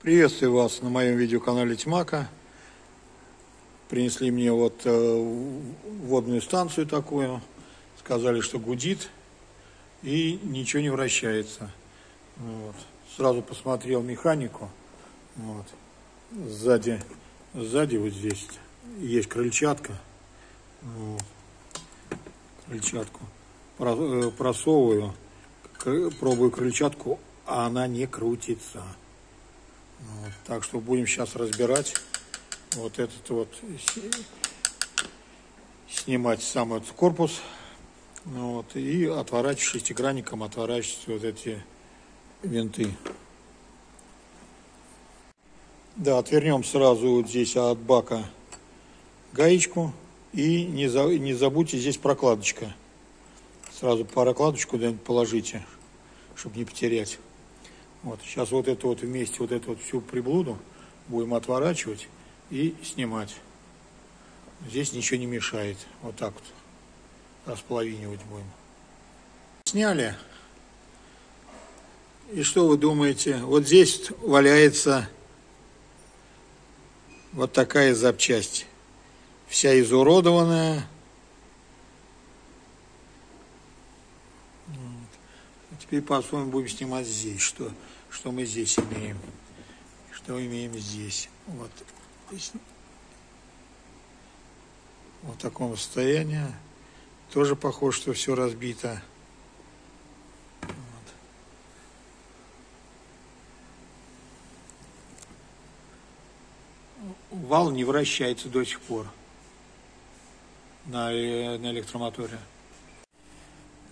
Приветствую вас на моем видеоканале Тьмака. Принесли мне вот водную станцию такую. Сказали, что гудит и ничего не вращается. Вот. Сразу посмотрел механику. Вот. Сзади вот здесь есть крыльчатка. Вот. Крыльчатку просовываю, пробую крыльчатку, а она не крутится. Вот. Так что будем сейчас разбирать вот этот вот, снимать сам этот корпус, вот, и отворачивать шестигранником, отворачивать вот эти винты. Да, отвернем сразу вот здесь от бака гаечку, и не забудьте, здесь прокладочка. Сразу прокладочку куда-нибудь положите, чтобы не потерять. Вот, сейчас вот это вот вместе, вот эту вот всю приблуду будем отворачивать и снимать. Здесь ничего не мешает. Вот так вот располовинивать будем. Сняли. И что вы думаете? Вот здесь валяется вот такая запчасть. Вся изуродованная. Теперь по-своему будем снимать здесь, что мы здесь имеем. Что имеем здесь. Вот. Вот в таком состоянии. Тоже похоже, что все разбито. Вот. Вал не вращается до сих пор на электромоторе.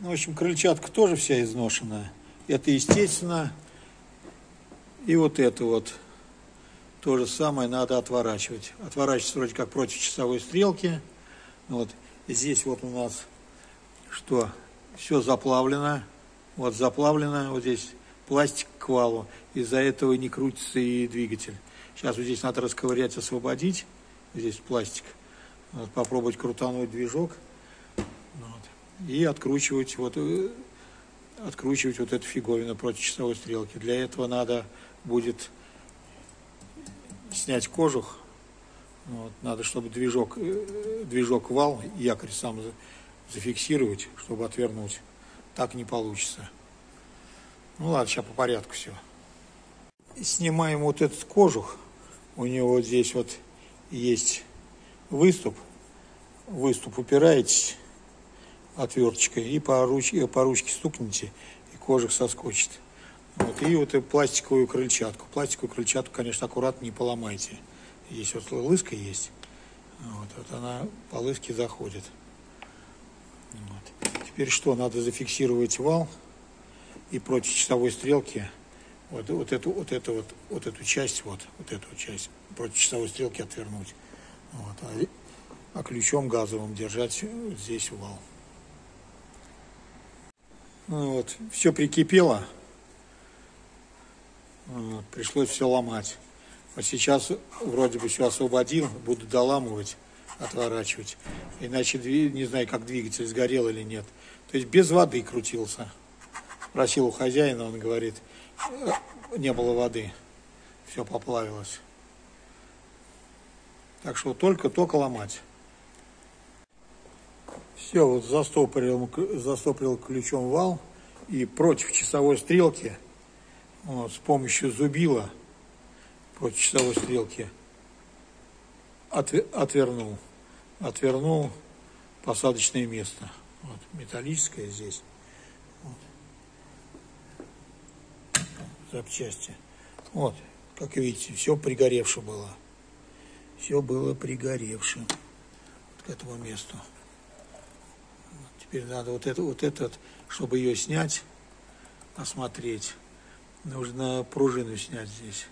В общем, крыльчатка тоже вся изношенная. Это естественно. И вот это вот то же самое надо отворачивать. Отворачивается вроде как против часовой стрелки. Вот. Здесь вот у нас что? Все заплавлено. Вот заплавлено. Вот здесь пластик к валу. Из-за этого не крутится и двигатель. Сейчас вот здесь надо расковырять, освободить. Здесь пластик. Вот, попробовать крутануть движок. Вот. И откручивать вот эту фиговину против часовой стрелки. Для этого надо будет снять кожух. Вот. Надо, чтобы движок вал, якорь сам зафиксировать, чтобы отвернуть. Так не получится. Ну ладно, сейчас по порядку все. Снимаем вот этот кожух. У него вот здесь вот есть выступ. Выступ упираетесь отверточкой и по ручке стукните, и кожух соскочит. Вот, и вот эту пластиковую крыльчатку. Пластиковую крыльчатку, конечно, аккуратно не поломайте. Здесь вот лыска есть. Вот она по лыске заходит. Вот. Теперь что? Надо зафиксировать вал и против часовой стрелки вот эту часть против часовой стрелки отвернуть. Вот. А ключом газовым держать вот здесь вал. Ну вот, все прикипело. Вот, пришлось все ломать. Вот сейчас вроде бы все освободил, буду доламывать, отворачивать. Иначе не знаю, как двигатель сгорел или нет. То есть без воды крутился. Спросил у хозяина, он говорит, не было воды. Все поплавилось. Так что только ломать. Все, вот застопорил ключом вал и против часовой стрелки вот, с помощью зубила против часовой стрелки отвернул посадочное место. Вот, металлическое здесь. Вот. Запчасти. Вот, как видите, все пригоревше было. Все было пригоревше вот к этому месту. Теперь надо вот этот, чтобы ее снять, осмотреть, нужно пружину снять здесь.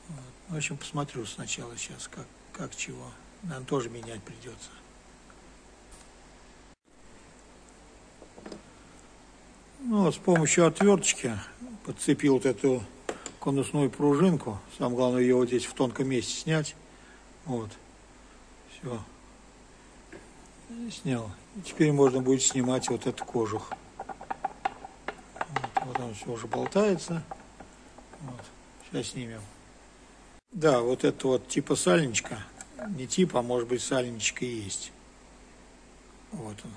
Вот. В общем, посмотрю сначала сейчас, как чего. Нам тоже менять придется. Ну, вот с помощью отверточки подцепил вот эту конусную пружинку. Самое главное ее вот здесь в тонком месте снять. Вот. Все. Снял. И теперь можно будет снимать вот этот кожух. Вот он все уже болтается. Вот. Сейчас снимем. Да, вот это вот типа сальничка. Не типа, а может быть сальничка и есть. Вот он.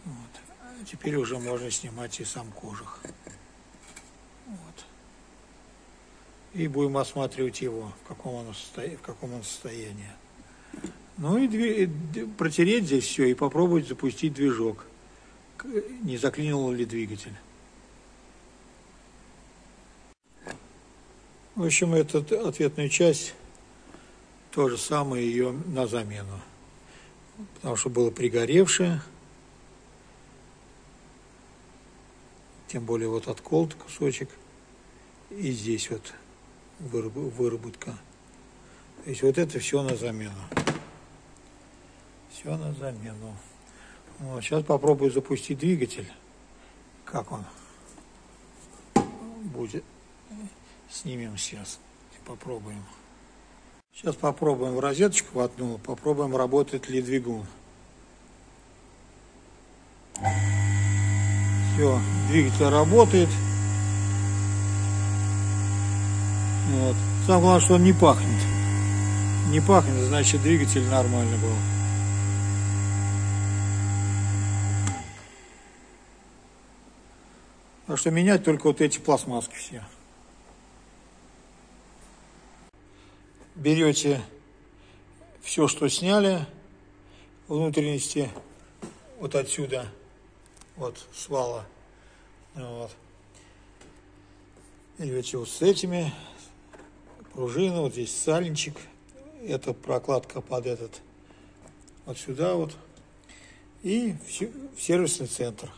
Вот. А теперь уже можно снимать и сам кожух. Вот. И будем осматривать его, в каком он состоянии. Ну и протереть здесь все и попробовать запустить движок. Не заклинил ли двигатель. В общем, эту ответную часть, то же самое, ее на замену. Потому что было пригоревшее. Тем более вот отколот кусочек. И здесь вот выработка. То есть вот это все на замену. Все на замену. Вот, сейчас попробую запустить двигатель. Как он будет. Снимем сейчас и попробуем. Сейчас попробуем в розеточку воткнул. Попробуем, работает ли двигун. Все, двигатель работает. Вот. Самое главное, что он не пахнет. Не пахнет, значит двигатель нормальный был. Так что менять только вот эти пластмасски все. Берете все, что сняли, внутренности, вот отсюда, вот с вала. Вот. Берете вот с этими, пружины, вот здесь сальничек, это прокладка под этот, вот сюда вот, и в сервисный центр.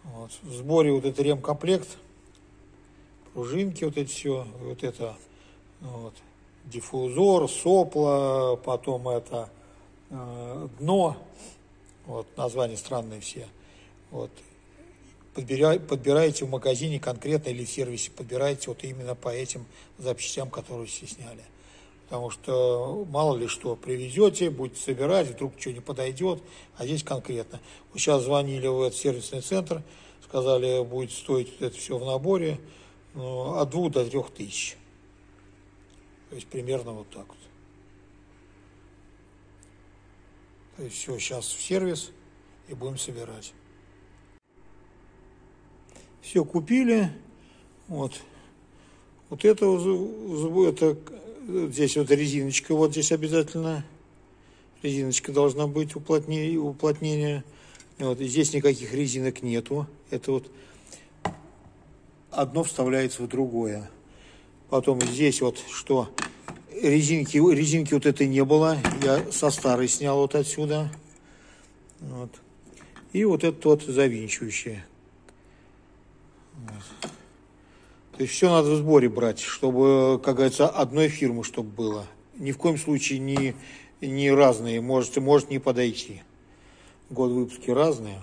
Вот. В сборе вот этот ремкомплект, пружинки, вот это все, вот это, вот, диффузор, сопла, потом это дно, вот, названия странные все. Вот. Подбираете в магазине конкретно или в сервисе, подбираете вот именно по этим запчастям, которые все сняли. Потому что мало ли что привезете, будете собирать, вдруг что не подойдет, а здесь конкретно. Вот сейчас звонили в этот сервисный центр, сказали, будет стоить это все в наборе от 2 до 3 тысяч. То есть примерно вот так вот. То есть все, сейчас в сервис и будем собирать. Все купили. Вот. Вот это здесь вот резиночка, вот здесь обязательно. Резиночка должна быть, уплотнение. Вот. И здесь никаких резинок нету. Это вот одно вставляется в другое. Потом здесь вот что, резинки вот этой не было, я со старой снял вот отсюда. Вот. И вот это вот завинчивающее. Вот. То есть все надо в сборе брать, чтобы, как говорится, одной фирмы, чтобы было. Ни в коем случае не разные, может не подойти. Год выпуска разные.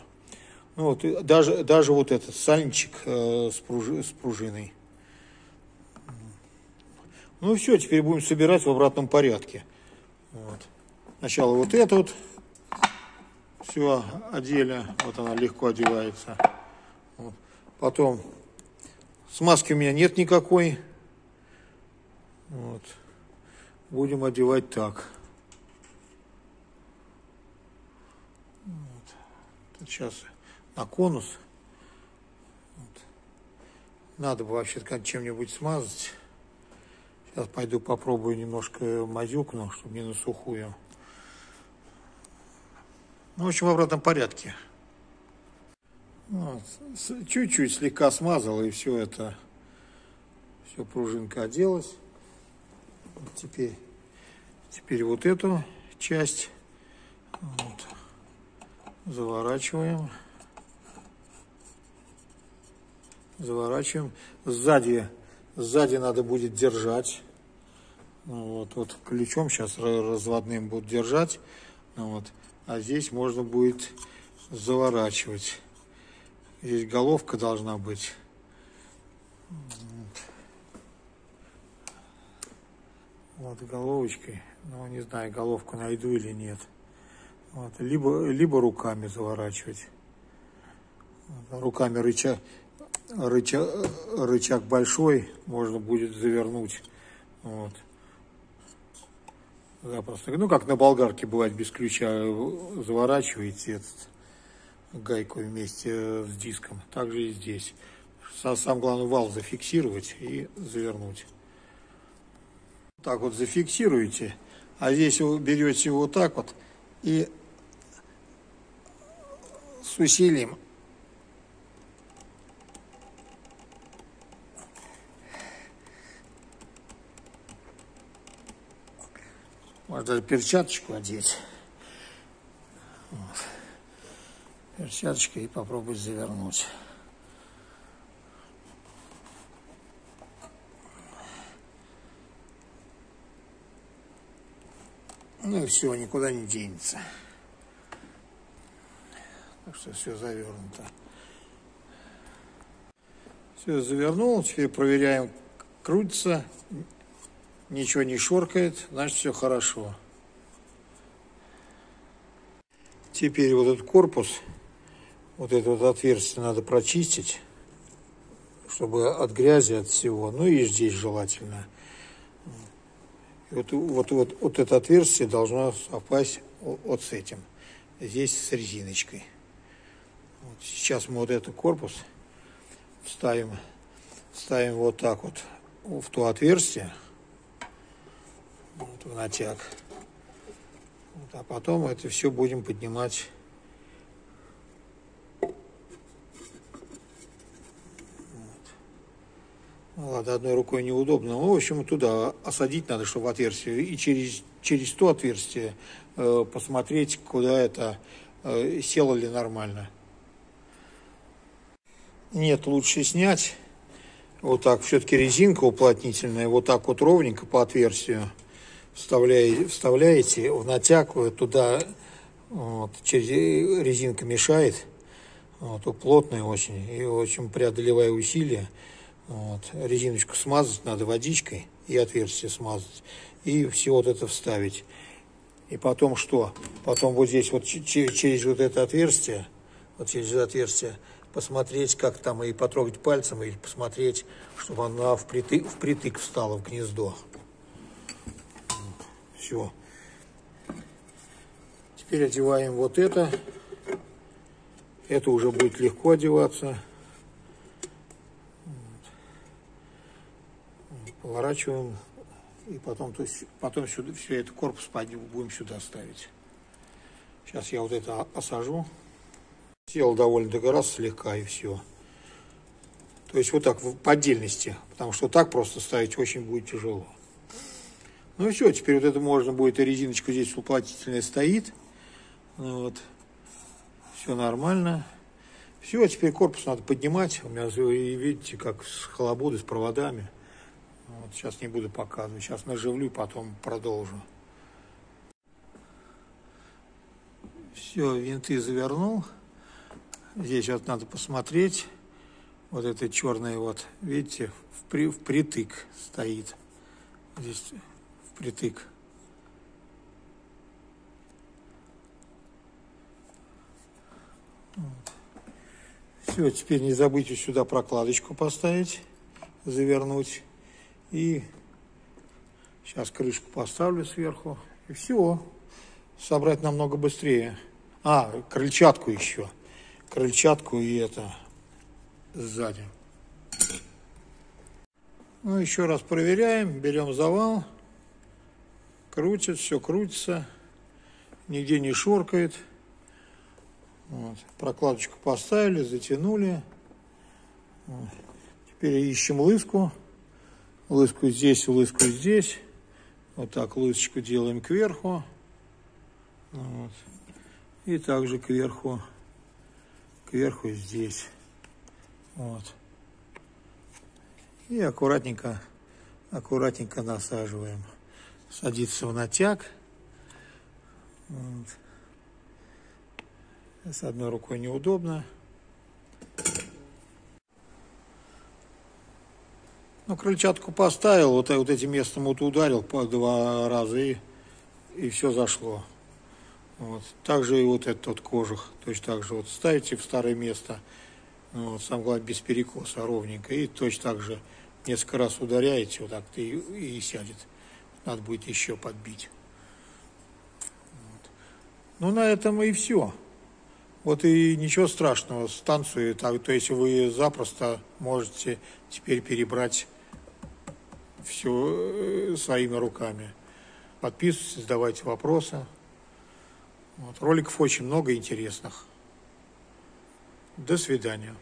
Ну, вот, даже вот этот сальничек с пружиной. Ну все, теперь будем собирать в обратном порядке. Вот. Сначала вот это вот все одели, вот она легко одевается. Вот. Потом смазки у меня нет никакой. Вот. Будем одевать так. Вот. Тут сейчас на конус. Вот. Надо бы вообще чем-нибудь смазать. Сейчас пойду попробую немножко мазюкну, чтобы не на сухую. Ну, в общем, в обратном порядке. Вот. Чуть-чуть слегка смазал, и все это, все, пружинка оделась. Вот теперь вот эту часть вот, заворачиваем. Сзади надо будет держать. Вот ключом сейчас разводным буду держать. Вот. А здесь можно будет заворачивать. Здесь головка должна быть. Вот головочкой. Ну, не знаю, головку найду или нет. Вот. Либо руками заворачивать. Вот. Руками рычаг большой, можно будет завернуть. Вот. Запросто. Ну, как на болгарке бывает, без ключа заворачиваете этот гайку вместе с диском. Также и здесь. Самое главное, вал зафиксировать и завернуть. Так вот зафиксируете, а здесь вы берете вот так вот и с усилием можно даже перчаточку одеть. Вот. Перчаточка и попробовать завернуть. Ну и все, никуда не денется. Так что все завернуто. Все завернул. Теперь проверяем, крутится. Ничего не шоркает, значит все хорошо. Теперь вот этот корпус, вот это вот отверстие надо прочистить, чтобы от грязи, от всего. Ну и здесь желательно. Вот это отверстие должно совпасть вот с этим. Здесь с резиночкой. Вот сейчас мы вот этот корпус вставим вот так вот в то отверстие. Вот в натяг. Вот, а потом это все будем поднимать. Вот. Ну, ладно, одной рукой неудобно. Ну, в общем, туда осадить надо, чтобы в отверстие. И через то отверстие посмотреть, куда это село ли нормально. Нет, лучше снять. Вот так, все-таки резинка уплотнительная. Вот так вот ровненько по отверстию вставляете в натяг, туда вот, через резинка мешает, вот, плотная очень, и очень преодолевая усилия, вот, резиночку смазать надо водичкой и отверстие смазать, и все вот это вставить. И потом что? Потом вот здесь вот через вот это отверстие, посмотреть, как там, и потрогать пальцем, и посмотреть, чтобы она впритык встала в гнездо. Все. Теперь одеваем вот это. Это уже будет легко одеваться. Поворачиваем. И потом сюда, все это корпус будем сюда ставить. Сейчас я вот это осажу. Сел довольно догораз слегка, и все. То есть вот так по отдельности. Потому что так просто ставить очень будет тяжело. Ну и все, теперь вот это можно будет, и резиночка здесь уплотнительная стоит. Вот. Все нормально. Все, теперь корпус надо поднимать. У меня, и видите, как с халабуды, с проводами. Вот, сейчас не буду показывать. Сейчас наживлю, потом продолжу. Все, винты завернул. Здесь вот надо посмотреть. Вот это черное вот, видите, впритык стоит. Здесь впритык. Вот. Все, теперь не забудьте сюда прокладочку поставить, завернуть. И сейчас крышку поставлю сверху. И все. Собрать намного быстрее. А, крыльчатку еще. Крыльчатку и это сзади. Ну, еще раз проверяем. Берем завал. Крутит, все крутится. Нигде не шоркает. Вот. Прокладочку поставили, затянули. Вот. Теперь ищем лыску. Лыску здесь, лыску здесь. Вот так лысочку делаем кверху. Вот. И также кверху здесь. Вот. И аккуратненько насаживаем. Садится в натяг. Вот. С одной рукой неудобно. Ну, крыльчатку поставил, вот этим местом вот ударил по 2 раза, и все зашло. Вот. Также и вот этот вот кожух, точно так же вот ставите в старое место, Вот, самое главное, без перекоса, ровненько. И точно так же несколько раз ударяете, вот так и сядет. Надо будет еще подбить. Вот. Ну, на этом и все. Вот и ничего страшного, станцию, то есть вы запросто можете теперь перебрать все своими руками. Подписывайтесь, задавайте вопросы. Вот. Роликов очень много интересных. До свидания.